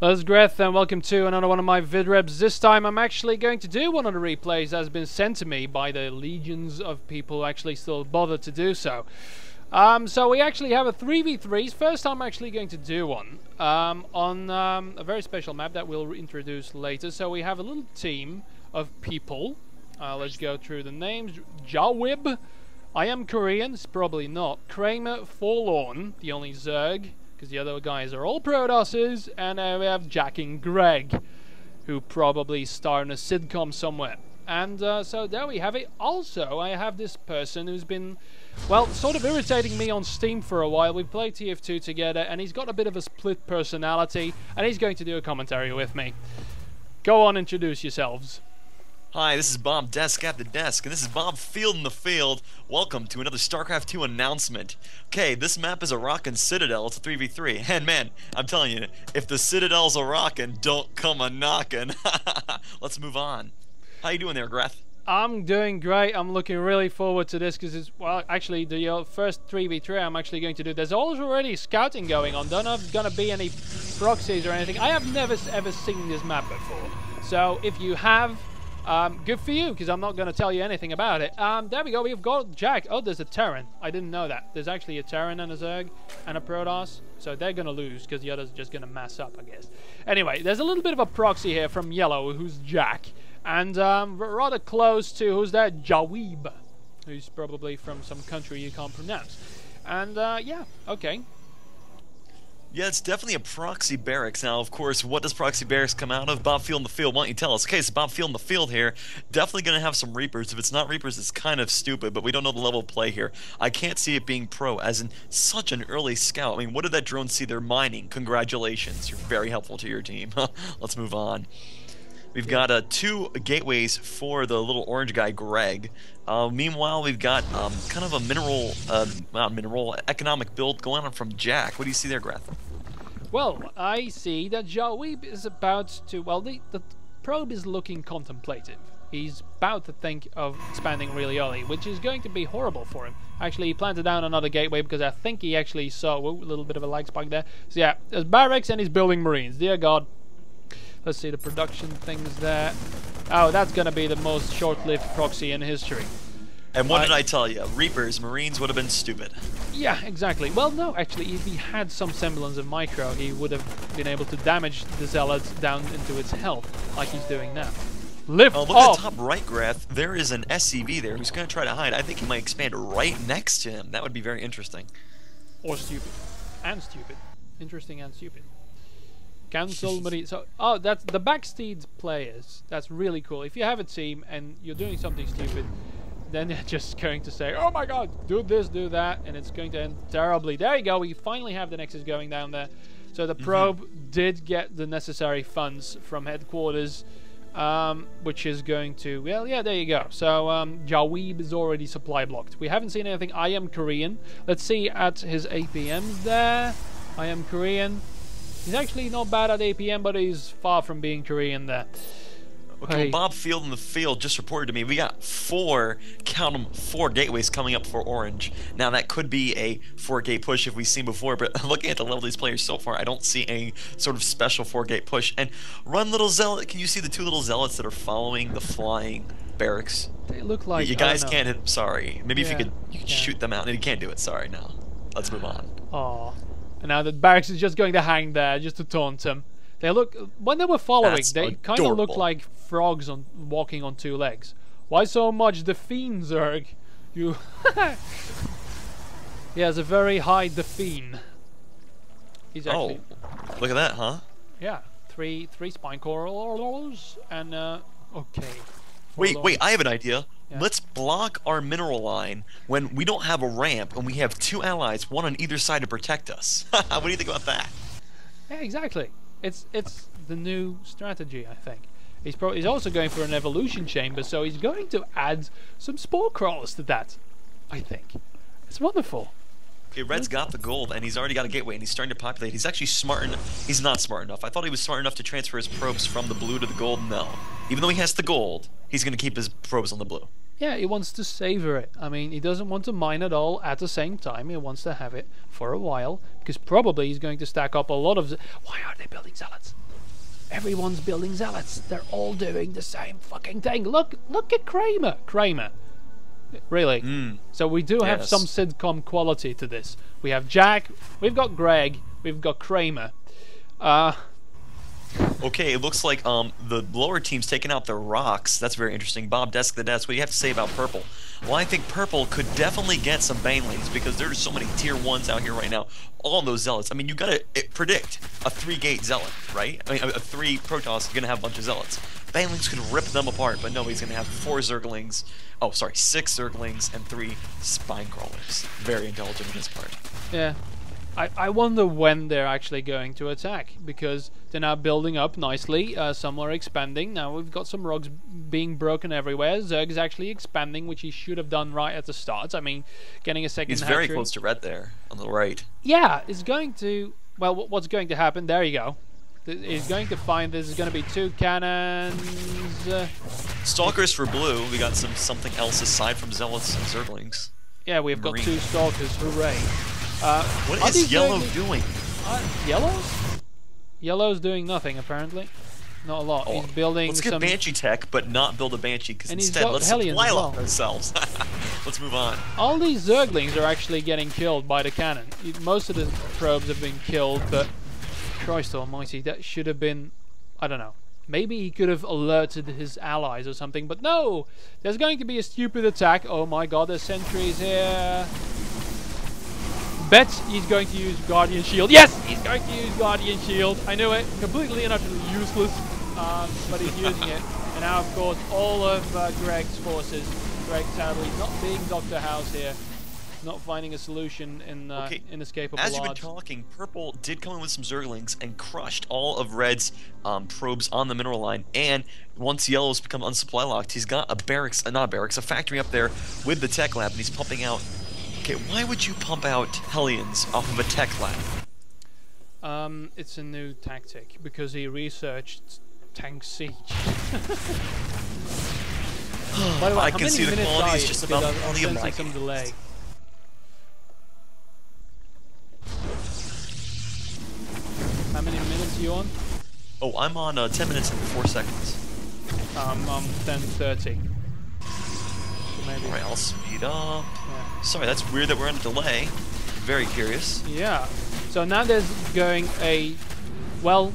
That's Greth, and welcome to another one of my vidreps. This time I'm actually going to do one of the replays that has been sent to me by the legions of people who actually still bother to do so. So we actually have a 3v3s. First I'm actually going to do one on a very special map that we'll introduce later. So we have a little team of people. Let's go through the names. Jawib, I am Korean, it's probably not. Kramer, Forlorn, the only Zerg, because the other guys are all Protosses, and we have Jack and Greg, who probably star in a sitcom somewhere. And so there we have it. Also, I have this person who's been, well, sort of irritating me on Steam for a while. We've played TF2 together, and he's got a bit of a split personality, and he's going to do a commentary with me. Go on, introduce yourselves. Hi, this is Bob Desk at the desk, and this is Bob Field in the field. Welcome to another Starcraft 2 announcement. Okay, this map is a Rawkin Citadel. It's a 3v3. And man, I'm telling you, if the Citadel's a Rawkin, don't come a knockin'. Let's move on. How you doing there, Greth? I'm doing great. I'm looking really forward to this because it's, well, actually the first 3v3 I'm actually going to do. There's already scouting going on. Don't know if there's going to be any proxies or anything. I have never ever seen this map before. So if you have, good for you, because I'm not going to tell you anything about it. There we go, we've got Jack. Oh, there's a Terran. I didn't know that. There's actually a Terran and a Zerg and a Protoss. So they're going to lose, because the other's just going to mess up, I guess. Anyway, there's a little bit of a proxy here from Yellow, who's Jack. And rather close to, who's that? Jawib, who's probably from some country you can't pronounce. And, yeah, okay. Yeah, it's definitely a proxy barracks. Now, of course, what does proxy barracks come out of? Bob Field in the field. Why don't you tell us? Okay, so Bob Field in the field here. Definitely going to have some Reapers. If it's not Reapers, it's kind of stupid, but we don't know the level of play here. I can't see it being pro, as in such an early scout. I mean, what did that drone see? They're mining. Congratulations. You're very helpful to your team. Let's move on. We've got 2 gateways for the little orange guy, Greg. Meanwhile, we've got kind of a mineral economic build going on from Jack. What do you see there, Greth? Well, I see that Jawib is about to, well, the probe is looking contemplative. He's about to think of expanding really early, which is going to be horrible for him. Actually, he planted down another gateway because I think he actually saw a little bit of a lag spike there. So yeah, there's barracks and he's building marines. Dear God. Let's see the production things there. Oh, that's going to be the most short-lived proxy in history. And what did I tell you? Reapers, Marines would have been stupid. Yeah, exactly. Well, no, actually, if he had some semblance of micro, he would have been able to damage the Zealots down into its health, like he's doing now. Lift look off! at the top right, Greth. There is an SCV there who's going to try to hide. I think he might expand right next to him. That would be very interesting. Or stupid. And stupid. Interesting and stupid. Cancel Marine. So, oh, that's the backseat players. That's really cool. If you have a team and you're doing something stupid, then they're just going to say, "Oh my God, do this, do that," and it's going to end terribly. There you go. We finally have the Nexus going down there. So the probe did get the necessary funds from headquarters, which is going to, well, yeah, there you go. So Jawib is already supply blocked. We haven't seen anything. I am Korean. Let's see at his APMs there. I am Korean. He's actually not bad at APM, but he's far from being Korean there. Okay, well, Bob Field in the field just reported to me we got 4, count them, 4 gateways coming up for Orange. Now that could be a 4-gate push if we've seen before, but looking at the level of these players so far, I don't see any sort of special 4-gate push. And run little Zealot, can you see the 2 little Zealots that are following the flying barracks? They look like, you guys can't hit them, sorry. Maybe if you could shoot them out. No, you can't do it, sorry, no. Let's move on. Aww. And now the barracks is just going to hang there just to taunt him. They look, when they were following, they kind of look like frogs walking on 2 legs. Why so much Define, Zerg? You. He has a very high Define. He's actually. Oh, look at that, huh? Yeah, 3 spine corals and okay. Wait, I have an idea. Yeah. Let's block our mineral line when we don't have a ramp and we have 2 allies, one on either side to protect us. What do you think about that? Yeah, exactly. It's the new strategy, I think. He's also going for an evolution chamber, so he's going to add some spore crawlers to that, I think. It's wonderful. Okay, Red's got the gold, and he's already got a gateway, and he's starting to populate. He's actually smart enough. He's not smart enough. I thought he was smart enough to transfer his probes from the blue to the gold. No. Even though he has the gold, he's going to keep his probes on the blue. Yeah, he wants to savor it. I mean, he doesn't want to mine it all at the same time. He wants to have it for a while, because probably he's going to stack up a lot of... Why are they building zealots? Everyone's building zealots. They're all doing the same fucking thing. Look at Kramer. Really. So we do have some sitcom quality to this. We have Jack, we've got Greg, we've got Kramer. Okay, it looks like the lower team's taking out the rocks. That's very interesting. Bob, desk the desk. What do you have to say about purple? Well, I think purple could definitely get some banelings because there's so many tier 1s out here right now. All those zealots. I mean, you gotta predict a 3-gate zealot, right? I mean, a 3 Protoss is gonna have a bunch of zealots. Banelings could rip them apart, but no, he's gonna have 4 Zerglings. Oh, sorry, 6 Zerglings and 3 Spine Crawlers. Very intelligent on his part. Yeah. I wonder when they're actually going to attack, because they're now building up nicely. Some are expanding. Now we've got some rocks being broken everywhere. Zerg's actually expanding, which he should have done right at the start. I mean, getting a second He's very close to red there, on the right. Yeah, it's going to... Well, what's going to happen? There you go. He's going to find there's going to be 2 cannons. Stalkers for blue. We got something else aside from zealots and Zerglings. Yeah, we've got 2 stalkers. Hooray. What is yellow doing? Yellow's doing nothing, apparently. Not a lot. He's building Let's get Banshee tech, but not build a Banshee, because instead let's supply lock ourselves. Let's move on. All these Zerglings are actually getting killed by the cannon. Most of the probes have been killed, but Christ almighty, that should have been... I don't know. Maybe he could have alerted his allies or something, but no! There's going to be a stupid attack. Oh my god, there's sentries here. Bet he's going to use Guardian Shield. Yes! He's going to use Guardian Shield. I knew it. Completely and utterly useless. But he's using it. And now, of course, all of Greg's forces. Greg, sadly, not being Dr. House here. Not finding a solution in inescapable odds. As you've been talking, purple did come in with some Zerglings and crushed all of red's probes on the mineral line. And once yellow's become unsupply locked, he's got a barracks, not a barracks, a factory up there with the tech lab, and he's pumping out... Okay, why would you pump out Hellions off of a tech lab? It's a new tactic, because he researched tank siege. By the way, I can see the quality is just about some delay. How many minutes are you on? Oh, I'm on 10 minutes and 4 seconds. I'm 10:30. Maybe. Alright, I'll speed up. Yeah. Sorry, that's weird that we're on a delay. Very curious. Yeah. So now there's going a... Well,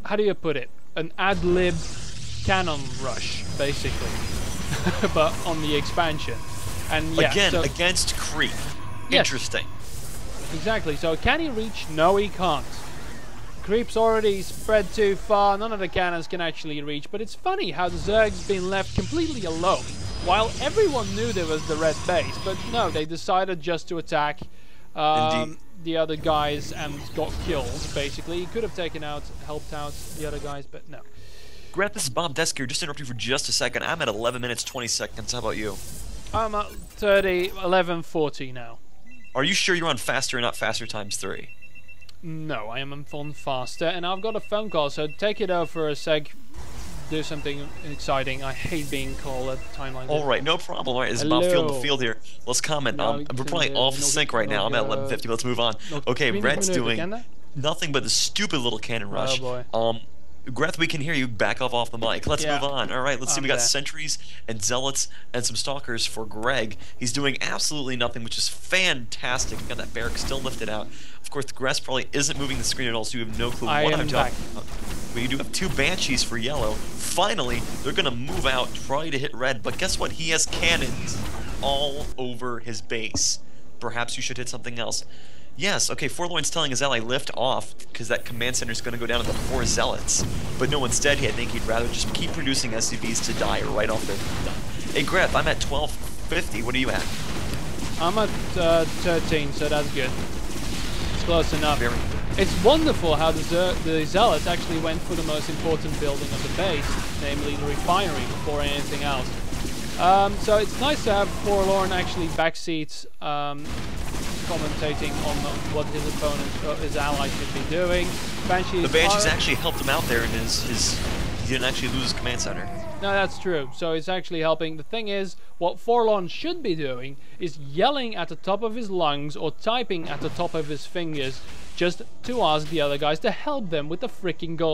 how do you put it? An ad-lib cannon rush, basically. But on the expansion. And yeah, again, so, against creep. Yes. Interesting. Exactly. So can he reach? No, he can't. Creep's already spread too far. None of the cannons can actually reach. But it's funny how the Zerg's been left completely alone. While everyone knew there was the red base, but no, they decided just to attack the other guys and got killed, basically. He could have helped out the other guys, but no. Grant, this is Bob Desk here. Just interrupt you for just a second. I'm at 11 minutes, 20 seconds. How about you? I'm at 11:40 now. Are you sure you're on faster and not faster times 3? No, I am on faster, and I've got a phone call, so take it over for a sec. Do something exciting. I hate being called at a time like this. Alright, no problem. Alright, it's Bob Field in the field here. Let's comment. We're probably off sync right now. I'm at 11:50. Let's move on. Okay, red's doing nothing but the stupid little cannon rush. Oh boy. Greth, we can hear you. Back off the mic. Let's move on. Alright, let's see. We got sentries and zealots and some stalkers for Greg. He's doing absolutely nothing, which is fantastic. We got that barrack still lifted out. Of course, Greth probably isn't moving the screen at all, so you have no clue what I'm talking about. But you do have 2 Banshees for yellow. Finally, they're going to move out, try to hit red, but guess what? He has cannons all over his base. Perhaps you should hit something else. Yes, okay, Forlorn's telling his ally lift off, because that command center is going to go down to the 4 zealots. But no, instead, I think he'd rather just keep producing SCVs to die right off their done. Hey, Greth, I'm at 12:50. What are you at? I'm at 13, so that's good. It's close enough. Very good. It's wonderful how the zealots actually went for the most important building of the base, namely the refinery, before anything else. So it's nice to have Forlorn actually backseat commentating on what his opponents, his allies should be doing. The Banshees actually helped him out there, and he didn't actually lose his command center. No, that's true. So it's actually helping. The thing is, what Forlorn should be doing is yelling at the top of his lungs or typing at the top of his fingers just to ask the other guys to help them with the freaking goal.